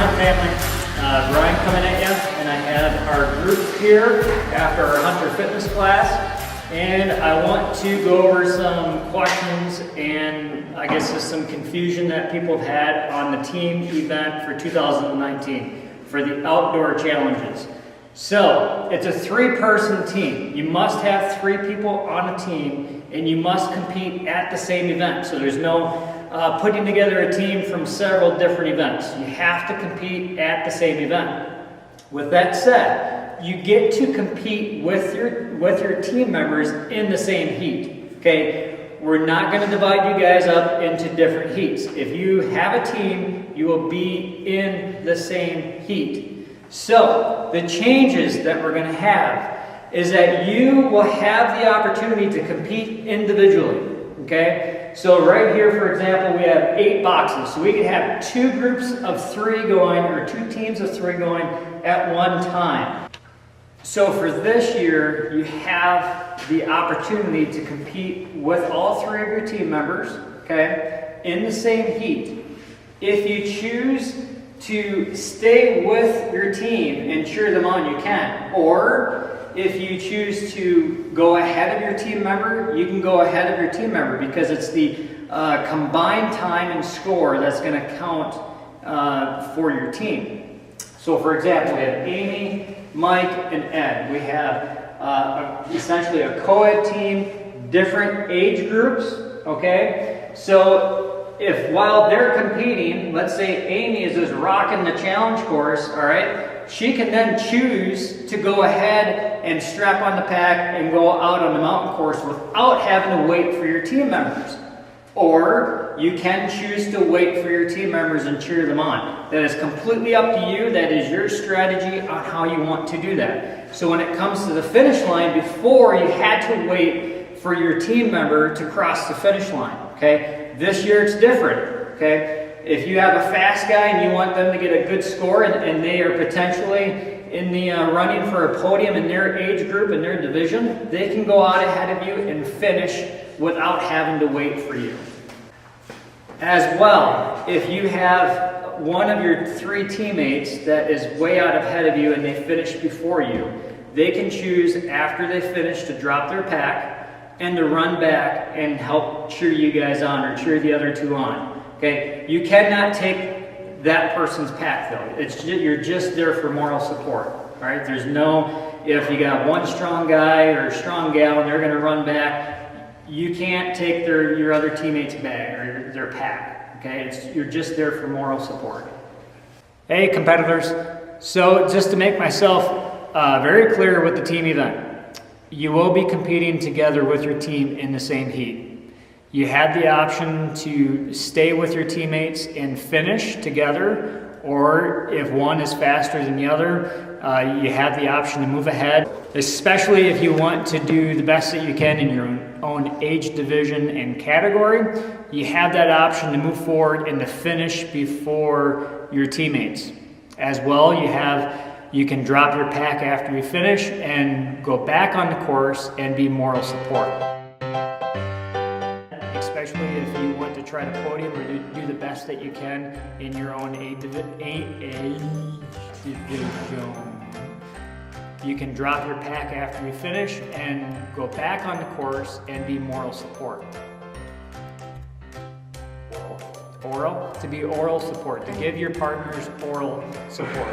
Hunter family. Brian coming at you, and I have our group here after our Hunter fitness class, and I want to go over some questions and I guess just some confusion that people have had on the team event for 2019 for the outdoor challenges. So it's a 3-person team. You must have 3 people on a team, and you must compete at the same event. So there's no putting together a team from several different events. You have to compete at the same event. With that said, you get to compete with your team members in the same heat. Okay, we're not going to divide you guys up into different heats. If you have a team, you will be in the same heat. So the changes that we're going to have is that you will have the opportunity to compete individually. Okay, so right here, for example, we have 8 boxes. So we could have 2 groups of 3 going, or 2 teams of 3 going at one time. So for this year, you have the opportunity to compete with all 3 of your team members, okay, in the same heat. If you choose to stay with your team and cheer them on, you can. Or if you choose to go ahead of your team member, you can go ahead of your team member, because it's the combined time and score that's going to count for your team. So for example, we have Amy, Mike, and Ed. We have essentially a co-ed team, different age groups, okay? So if while they're competing, let's say Amy is just rocking the challenge course, all right? She can then choose to go ahead and strap on the pack and go out on the mountain course without having to wait for your team members. Or you can choose to wait for your team members and cheer them on. That is completely up to you. That is your strategy on how you want to do that. So when it comes to the finish line, before you had to wait for your team member to cross the finish line. Okay? This year it's different. Okay? If you have a fast guy and you want them to get a good score, and they are potentially in the running for a podium in their age group, in their division, they can go out ahead of you and finish without having to wait for you. As well, if you have one of your 3 teammates that is way out ahead of you and they finish before you, they can choose after they finish to drop their pack and to run back and help cheer you guys on or cheer the other 2 on. Okay, you cannot take that person's pack though. You're just there for moral support. All right, there's no, if you got one strong guy or a strong gal and they're going to run back, you can't take your other teammate's bag or their pack. Okay, you're just there for moral support. Hey competitors, so just to make myself very clear with the team event, you will be competing together with your team in the same heat. You had the option to stay with your teammates and finish together, or if one is faster than the other, you have the option to move ahead, especially if you want to do the best that you can in your own age division and category. You have that option to move forward and to finish before your teammates. As well, you can drop your pack after you finish and go back on the course and be moral support. Especially if you want to try to podium or do the best that you can in your own age division. You can drop your pack after you finish and go back on the course and be moral support. Oral? To be oral support, to give your partners oral support.